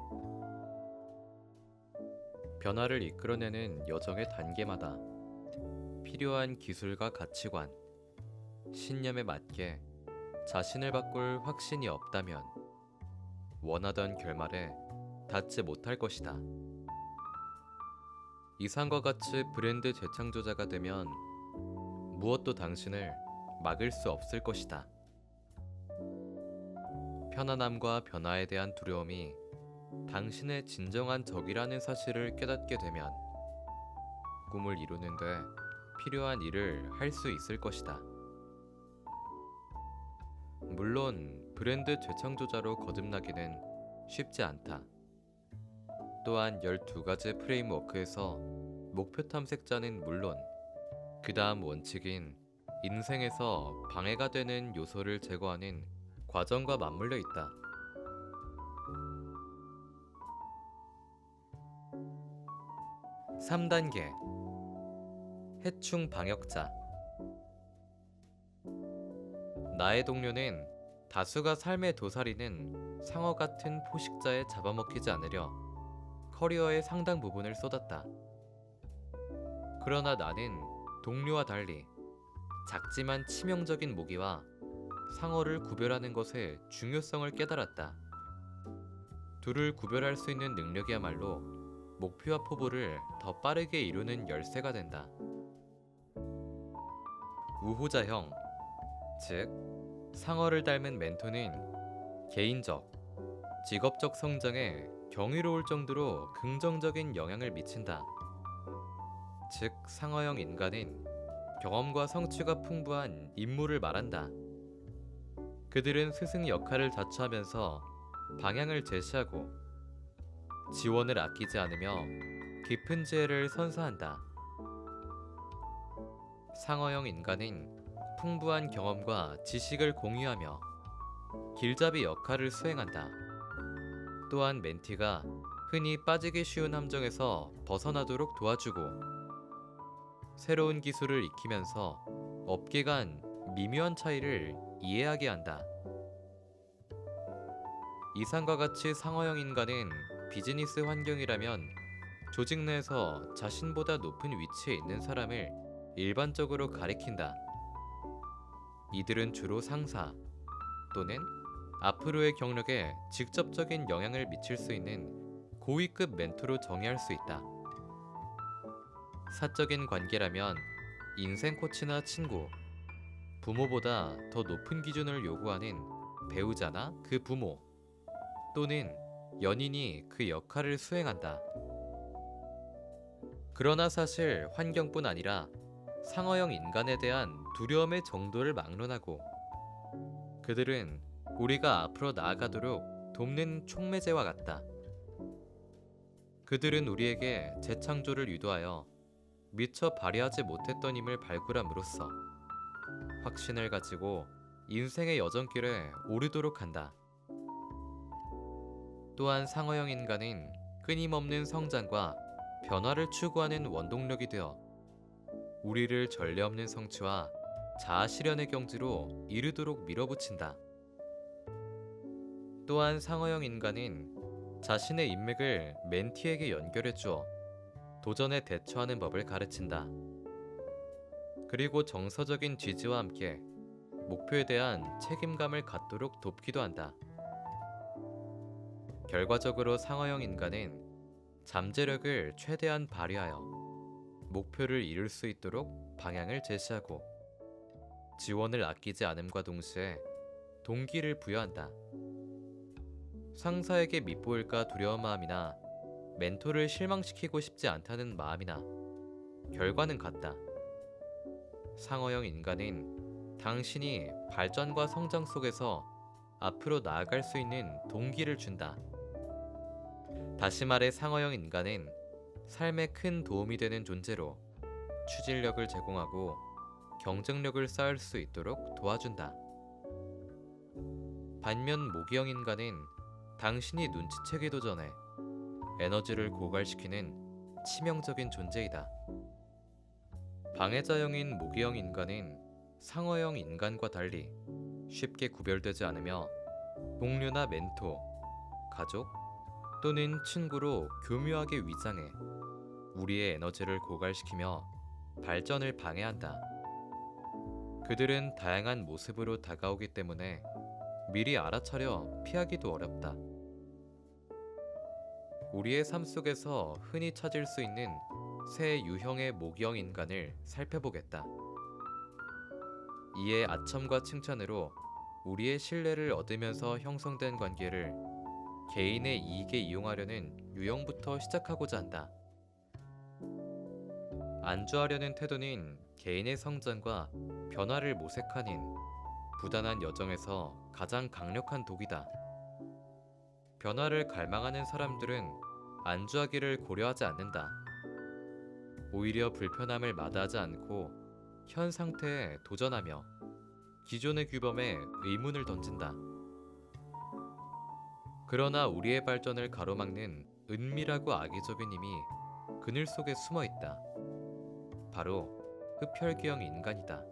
변화를 이끌어내는 여정의 단계마다 필요한 기술과 가치관, 신념에 맞게 자신을 바꿀 확신이 없다면 원하던 결말에 닿지 못할 것이다. 이상과 같이 브랜드 재창조자가 되면 무엇도 당신을 막을 수 없을 것이다. 편안함과 변화에 대한 두려움이 당신의 진정한 적이라는 사실을 깨닫게 되면 꿈을 이루는데 필요한 일을 할 수 있을 것이다. 물론 브랜드 재창조자로 거듭나기는 쉽지 않다. 또한 12가지 프레임워크에서 목표 탐색자는 물론 그 다음 원칙인 인생에서 방해가 되는 요소를 제거하는 과정과 맞물려 있다. (3단계) 해충 방역자. 나의 동료는 다수가 삶의 도사리는 상어 같은 포식자에 잡아먹히지 않으려 커리어의 상당 부분을 쏟았다. 그러나 나는 동료와 달리 작지만 치명적인 모기와 상어를 구별하는 것의 중요성을 깨달았다. 둘을 구별할 수 있는 능력이야말로 목표와 포부를 더 빠르게 이루는 열쇠가 된다. 우호자형, 즉 상어를 닮은 멘토는 개인적, 직업적 성장에 경이로울 정도로 긍정적인 영향을 미친다. 즉 상어형 인간은 경험과 성취가 풍부한 인물을 말한다. 그들은 스승 역할을 자처하면서 방향을 제시하고 지원을 아끼지 않으며 깊은 지혜를 선사한다. 상어형 인간은 풍부한 경험과 지식을 공유하며 길잡이 역할을 수행한다. 또한 멘티가 흔히 빠지기 쉬운 함정에서 벗어나도록 도와주고 새로운 기술을 익히면서 업계 간 미묘한 차이를 이해하게 한다. 이상과 같이 상어형 인간은 비즈니스 환경이라면 조직 내에서 자신보다 높은 위치에 있는 사람을 일반적으로 가리킨다. 이들은 주로 상사 또는 앞으로의 경력에 직접적인 영향을 미칠 수 있는 고위급 멘토로 정의할 수 있다. 사적인 관계라면 인생 코치나 친구, 부모보다 더 높은 기준을 요구하는 배우자나 그 부모 또는 연인이 그 역할을 수행한다. 그러나 사실 환경뿐 아니라 상어형 인간에 대한 두려움의 정도를 막론하고 그들은 우리가 앞으로 나아가도록 돕는 촉매제와 같다. 그들은 우리에게 재창조를 유도하여 미처 발휘하지 못했던 힘을 발굴함으로써 확신을 가지고 인생의 여정길에 오르도록 한다. 또한 상어형 인간은 끊임없는 성장과 변화를 추구하는 원동력이 되어 우리를 전례 없는 성취와 자아 실현의 경지로 이르도록 밀어붙인다. 또한 상어형 인간은 자신의 인맥을 멘티에게 연결해 주어 도전에 대처하는 법을 가르친다. 그리고 정서적인 지지와 함께 목표에 대한 책임감을 갖도록 돕기도 한다. 결과적으로 상어형 인간은 잠재력을 최대한 발휘하여 목표를 이룰 수 있도록 방향을 제시하고 지원을 아끼지 않음과 동시에 동기를 부여한다. 상사에게 밉보일까 두려운 마음이나 멘토를 실망시키고 싶지 않다는 마음이나 결과는 같다. 상어형 인간은 당신이 발전과 성장 속에서 앞으로 나아갈 수 있는 동기를 준다. 다시 말해 상어형 인간은 삶에 큰 도움이 되는 존재로 추진력을 제공하고 경쟁력을 쌓을 수 있도록 도와준다. 반면 모기형 인간은 당신이 눈치채기도 전에 에너지를 고갈시키는 치명적인 존재이다. 방해자형인 모기형 인간은 상어형 인간과 달리 쉽게 구별되지 않으며 동료나 멘토, 가족 또는 친구로 교묘하게 위장해 우리의 에너지를 고갈시키며 발전을 방해한다. 그들은 다양한 모습으로 다가오기 때문에 미리 알아차려 피하기도 어렵다. 우리의 삶 속에서 흔히 찾을 수 있는 세 유형의 모기형 인간을 살펴보겠다. 이에 아첨과 칭찬으로 우리의 신뢰를 얻으면서 형성된 관계를 개인의 이익에 이용하려는 유형부터 시작하고자 한다. 안주하려는 태도는 개인의 성장과 변화를 모색하는 부단한 여정에서 가장 강력한 독이다. 변화를 갈망하는 사람들은 안주하기를 고려하지 않는다. 오히려 불편함을 마다하지 않고 현 상태에 도전하며 기존의 규범에 의문을 던진다. 그러나 우리의 발전을 가로막는 은밀하고 악의적인 힘이 그늘 속에 숨어 있다. 바로 흡혈귀형 인간이다.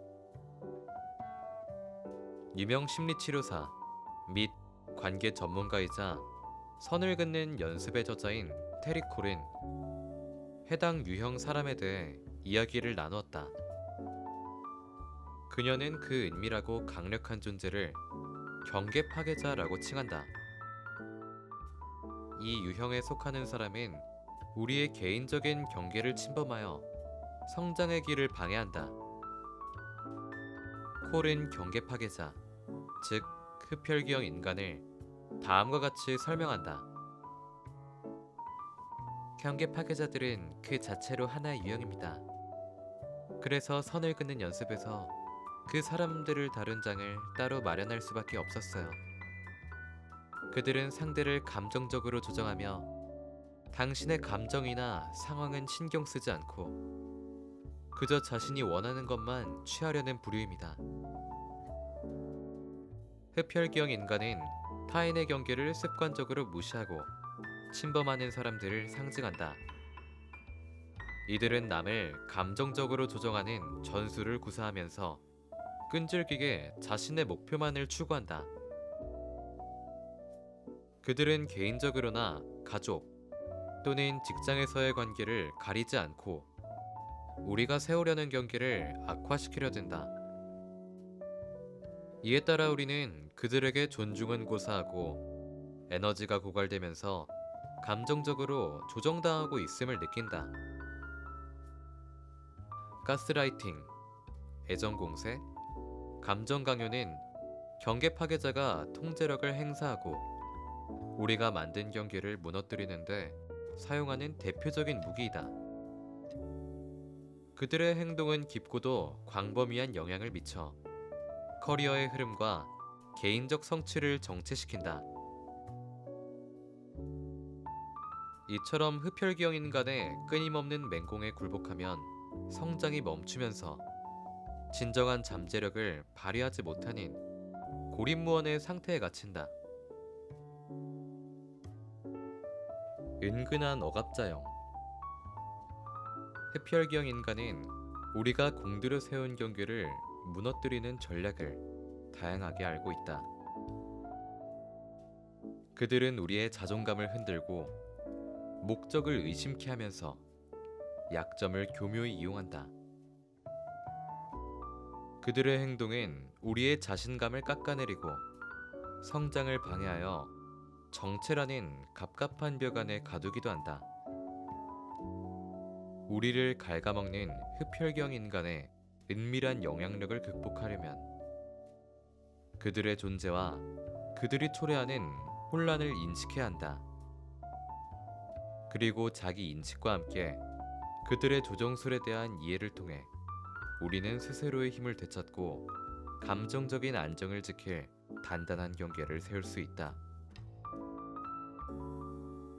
유명 심리치료사 및 관계 전문가이자 선을 긋는 연습의 저자인 테리 콜은 해당 유형 사람에 대해 이야기를 나누었다. 그녀는 그 은밀하고 강력한 존재를 경계 파괴자라고 칭한다. 이 유형에 속하는 사람은 우리의 개인적인 경계를 침범하여 성장의 길을 방해한다. 콜은 경계 파괴자, 즉 흡혈귀형 인간을 다음과 같이 설명한다. 경계 파괴자들은 그 자체로 하나의 유형입니다. 그래서 선을 긋는 연습에서 그 사람들을 다룬 장을 따로 마련할 수밖에 없었어요. 그들은 상대를 감정적으로 조정하며 당신의 감정이나 상황은 신경 쓰지 않고 그저 자신이 원하는 것만 취하려는 부류입니다. 흡혈귀형 인간은 타인의 경계를 습관적으로 무시하고 침범하는 사람들을 상징한다. 이들은 남을 감정적으로 조정하는 전술을 구사하면서 끈질기게 자신의 목표만을 추구한다. 그들은 개인적으로나 가족 또는 직장에서의 관계를 가리지 않고 우리가 세우려는 경계를 악화시키려 든다. 이에 따라 우리는 그들에게 존중은 고사하고 에너지가 고갈되면서 감정적으로 조정당하고 있음을 느낀다. 가스라이팅, 애정공세, 감정강요는 경계 파괴자가 통제력을 행사하고 우리가 만든 경계를 무너뜨리는데 사용하는 대표적인 무기이다. 그들의 행동은 깊고도 광범위한 영향을 미쳐 커리어의 흐름과 개인적 성취를 정체시킨다. 이처럼 흡혈귀형 인간의 끊임없는 맹공에 굴복하면 성장이 멈추면서 진정한 잠재력을 발휘하지 못하는 고립무원의 상태에 갇힌다. 은근한 억압자형. 흡혈귀형 인간은 우리가 공들여 세운 경계를 무너뜨리는 전략을 다양하게 알고 있다. 그들은 우리의 자존감을 흔들고 목적을 의심케 하면서 약점을 교묘히 이용한다. 그들의 행동은 우리의 자신감을 깎아내리고 성장을 방해하여 정체라는 갑갑한 벽 안에 가두기도 한다. 우리를 갉아먹는 흡혈귀형 인간의 은밀한 영향력을 극복하려면 그들의 존재와 그들이 초래하는 혼란을 인식해야 한다. 그리고 자기 인식과 함께 그들의 조종술에 대한 이해를 통해 우리는 스스로의 힘을 되찾고 감정적인 안정을 지킬 단단한 경계를 세울 수 있다.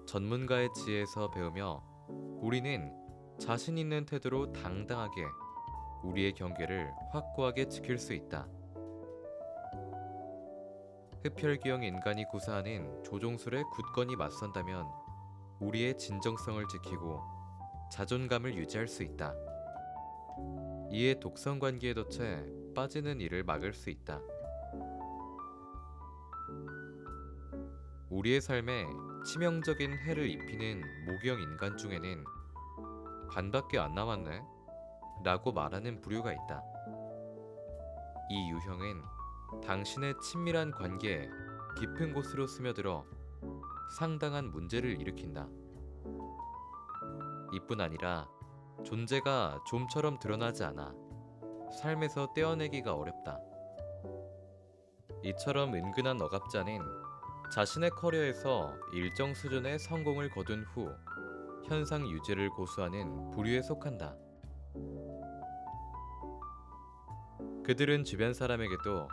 전문가의 지혜에서 배우며 우리는 자신 있는 태도로 당당하게 우리의 경계를 확고하게 지킬 수 있다. 흡혈귀형 인간이 구사하는 조종술에 굳건히 맞선다면 우리의 진정성을 지키고 자존감을 유지할 수 있다. 이에 독성 관계에 덫에 빠지는 일을 막을 수 있다. 우리의 삶에 치명적인 해를 입히는 모기형 인간 중에는 반밖에 안 남았네 라고 말하는 부류가 있다. 이 유형은 당신의 친밀한 관계에 깊은 곳으로 스며들어 상당한 문제를 일으킨다. 이뿐 아니라 존재가 좀처럼 드러나지 않아 삶에서 떼어내기가 어렵다. 이처럼 은근한 억압자는 자신의 커리어에서 일정 수준의 성공을 거둔 후 현상 유지를 고수하는 부류에 속한다. 그들은 주변 사람에게도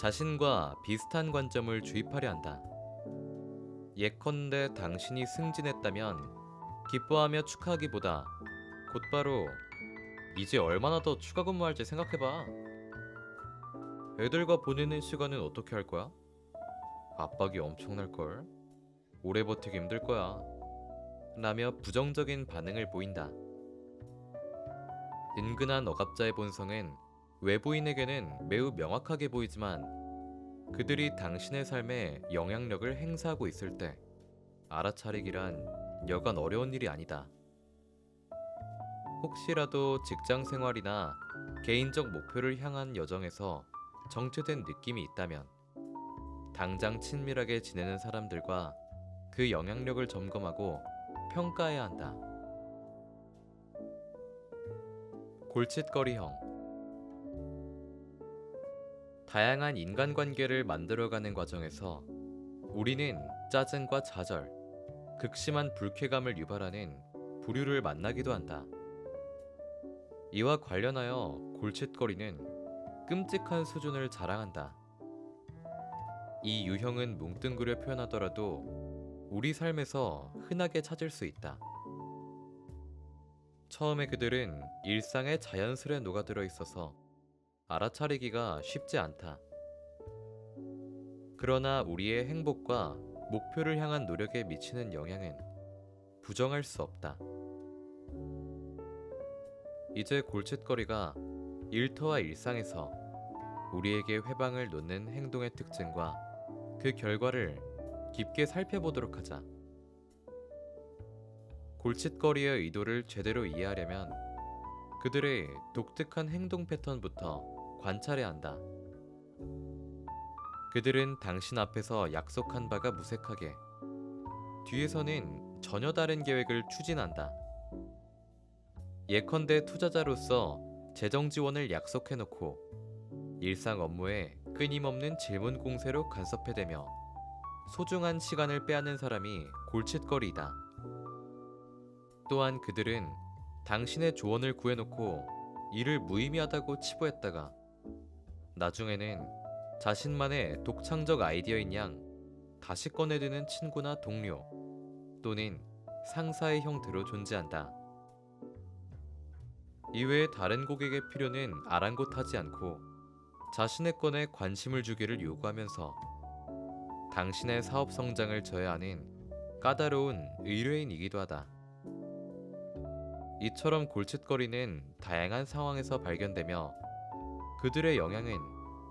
자신과 비슷한 관점을 주입하려 한다. 예컨대 당신이 승진했다면 기뻐하며 축하하기보다 곧바로 이제 얼마나 더 추가 근무할지 생각해봐. 애들과 보내는 시간은 어떻게 할 거야? 압박이 엄청날걸. 오래 버티기 힘들 거야. 라며 부정적인 반응을 보인다. 은근한 억압자의 본성은 외부인에게는 매우 명확하게 보이지만 그들이 당신의 삶에 영향력을 행사하고 있을 때 알아차리기란 여간 어려운 일이 아니다. 혹시라도 직장 생활이나 개인적 목표를 향한 여정에서 정체된 느낌이 있다면 당장 친밀하게 지내는 사람들과 그 영향력을 점검하고 평가해야 한다. 골칫거리형. 다양한 인간관계를 만들어가는 과정에서 우리는 짜증과 좌절, 극심한 불쾌감을 유발하는 부류를 만나기도 한다. 이와 관련하여 골칫거리는 끔찍한 수준을 자랑한다. 이 유형은 뭉뚱그려 표현하더라도 우리 삶에서 흔하게 찾을 수 있다. 처음에 그들은 일상에 자연스레 녹아들어 있어서 알아차리기가 쉽지 않다. 그러나 우리의 행복과 목표를 향한 노력에 미치는 영향은 부정할 수 없다. 이제 골칫거리가 일터와 일상에서 우리에게 회방을 놓는 행동의 특징과 그 결과를 깊게 살펴보도록 하자. 골칫거리의 의도를 제대로 이해하려면 그들의 독특한 행동 패턴부터 관찰해야 한다. 그들은 당신 앞에서 약속한 바가 무색하게 뒤에서는 전혀 다른 계획을 추진한다. 예컨대 투자자로서 재정 지원을 약속해놓고 일상 업무에 끊임없는 질문 공세로 간섭해대며 소중한 시간을 빼앗는 사람이 골칫거리이다. 또한 그들은 당신의 조언을 구해놓고 이를 무의미하다고 치부했다가 나중에는 자신만의 독창적 아이디어인 양 다시 꺼내드는 친구나 동료 또는 상사의 형태로 존재한다. 이외에 다른 고객의 필요는 아랑곳하지 않고 자신의 건에 관심을 주기를 요구하면서 당신의 사업 성장을 저해하는 까다로운 의뢰인이기도 하다. 이처럼 골칫거리는 다양한 상황에서 발견되며 그들의 영향은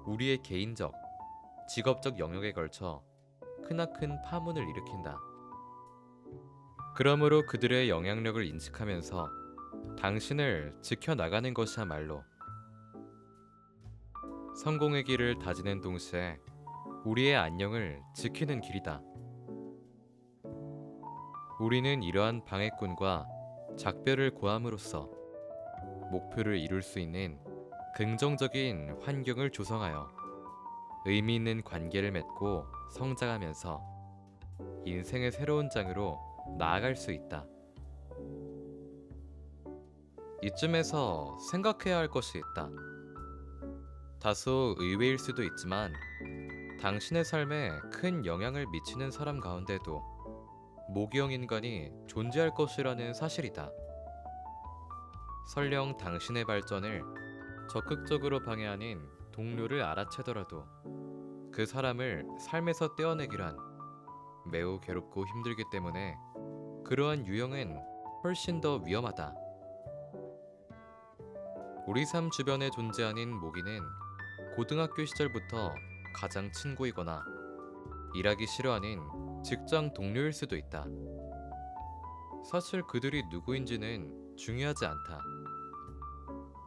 우리의 개인적, 직업적 영역에 걸쳐 크나큰 파문을 일으킨다. 그러므로 그들의 영향력을 인식하면서 당신을 지켜나가는 것이야말로 성공의 길을 다지는 동시에 우리의 안녕을 지키는 길이다. 우리는 이러한 방해꾼과 작별을 고함으로써 목표를 이룰 수 있는 긍정적인 환경을 조성하여 의미 있는 관계를 맺고 성장하면서 인생의 새로운 장으로 나아갈 수 있다. 이쯤에서 생각해야 할 것이 있다. 다소 의외일 수도 있지만 당신의 삶에 큰 영향을 미치는 사람 가운데도 모기형 인간이 존재할 것이라는 사실이다. 설령 당신의 발전을 적극적으로 방해하는 동료를 알아채더라도 그 사람을 삶에서 떼어내기란 매우 괴롭고 힘들기 때문에 그러한 유형은 훨씬 더 위험하다. 우리 삶 주변에 존재하는 모기는 고등학교 시절부터 가장 친구이거나 일하기 싫어하는 직장 동료일 수도 있다. 사실 그들이 누구인지는 중요하지 않다.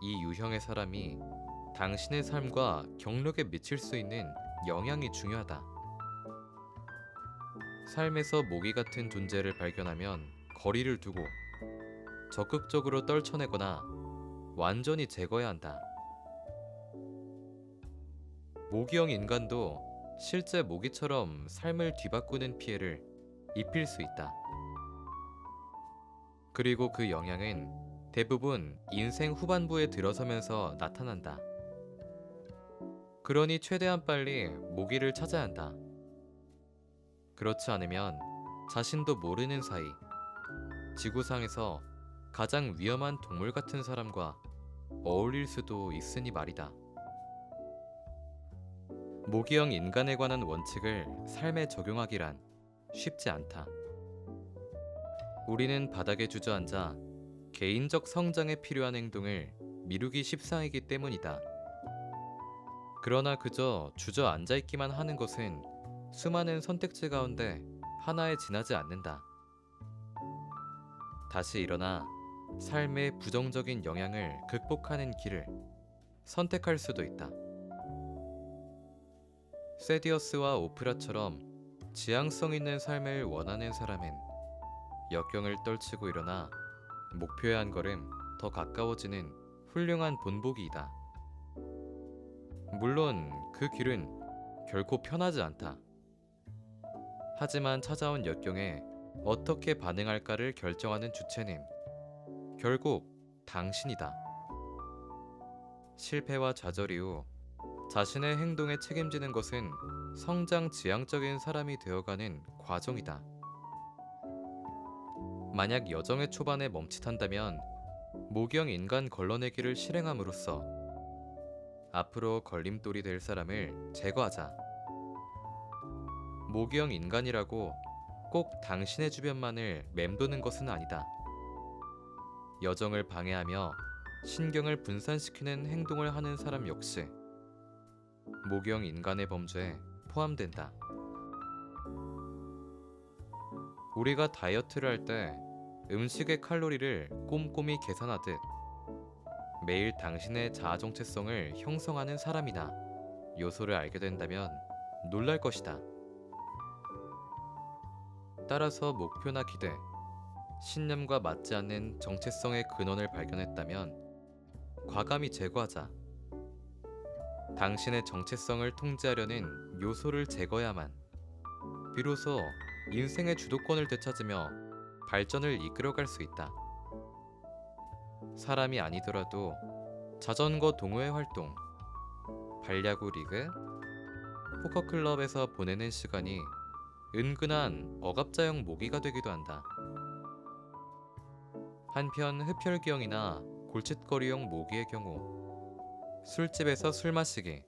이 유형의 사람이 당신의 삶과 경력에 미칠 수 있는 영향이 중요하다. 삶에서 모기 같은 존재를 발견하면 거리를 두고 적극적으로 떨쳐내거나 완전히 제거해야 한다. 모기형 인간도 실제 모기처럼 삶을 뒤바꾸는 피해를 입힐 수 있다. 그리고 그 영향은 대부분 인생 후반부에 들어서면서 나타난다. 그러니 최대한 빨리 모기를 찾아야 한다. 그렇지 않으면 자신도 모르는 사이 지구상에서 가장 위험한 동물 같은 사람과 어울릴 수도 있으니 말이다. 모기형 인간에 관한 원칙을 삶에 적용하기란 쉽지 않다. 우리는 바닥에 주저앉아 개인적 성장에 필요한 행동을 미루기 십상이기 때문이다. 그러나 그저 주저앉아 있기만 하는 것은 수많은 선택지 가운데 하나에 지나지 않는다. 다시 일어나 삶의 부정적인 영향을 극복하는 길을 선택할 수도 있다. 세디어스와 오프라처럼 지향성 있는 삶을 원하는 사람은 역경을 떨치고 일어나 목표에 한 걸음 더 가까워지는 훌륭한 본보기이다. 물론 그 길은 결코 편하지 않다. 하지만 찾아온 역경에 어떻게 반응할까를 결정하는 주체는 결국 당신이다. 실패와 좌절 이후 자신의 행동에 책임지는 것은 성장 지향적인 사람이 되어가는 과정이다. 만약 여정의 초반에 멈칫한다면 모기형 인간 걸러내기를 실행함으로써 앞으로 걸림돌이 될 사람을 제거하자. 모기형 인간이라고 꼭 당신의 주변만을 맴도는 것은 아니다. 여정을 방해하며 신경을 분산시키는 행동을 하는 사람 역시 모기형 인간의 범주에 포함된다. 우리가 다이어트를 할 때 음식의 칼로리를 꼼꼼히 계산하듯 매일 당신의 자아 정체성을 형성하는 사람이나 요소를 알게 된다면 놀랄 것이다. 따라서 목표나 기대, 신념과 맞지 않는 정체성의 근원을 발견했다면 과감히 제거하자. 당신의 정체성을 통제하려는 요소를 제거해야만 비로소 인생의 주도권을 되찾으며 발전을 이끌어갈 수 있다. 사람이 아니더라도 자전거 동호회 활동, 발야구 리그, 포커클럽에서 보내는 시간이 은근한 억압자형 모기가 되기도 한다. 한편 흡혈귀형이나 골칫거리형 모기의 경우 술집에서 술 마시기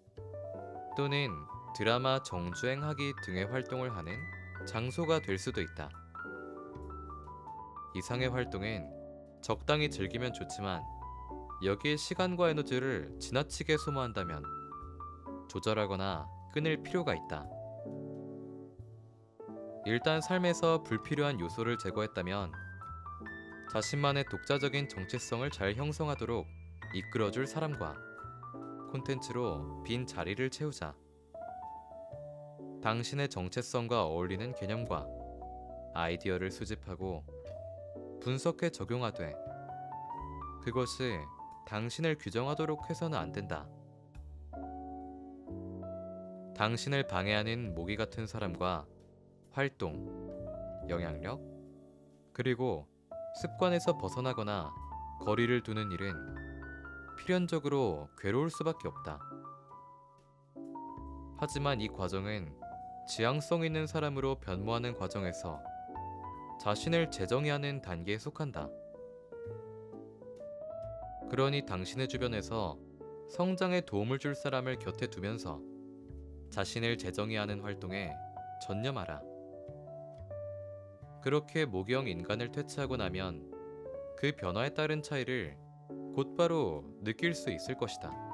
또는 드라마 정주행하기 등의 활동을 하는 장소가 될 수도 있다. 이상의 활동은 적당히 즐기면 좋지만 여기에 시간과 에너지를 지나치게 소모한다면 조절하거나 끊을 필요가 있다. 일단 삶에서 불필요한 요소를 제거했다면 자신만의 독자적인 정체성을 잘 형성하도록 이끌어줄 사람과 콘텐츠로 빈 자리를 채우자. 당신의 정체성과 어울리는 개념과 아이디어를 수집하고 분석해 적용하되 그것이 당신을 규정하도록 해서는 안 된다. 당신을 방해하는 모기 같은 사람과 활동, 영향력, 그리고 습관에서 벗어나거나 거리를 두는 일은 필연적으로 괴로울 수밖에 없다. 하지만 이 과정은 지향성 있는 사람으로 변모하는 과정에서 자신을 재정의하는 단계에 속한다. 그러니 당신의 주변에서 성장에 도움을 줄 사람을 곁에 두면서 자신을 재정의하는 활동에 전념하라. 그렇게 모경 인간을 퇴치하고 나면 그 변화에 따른 차이를 곧바로 느낄 수 있을 것이다.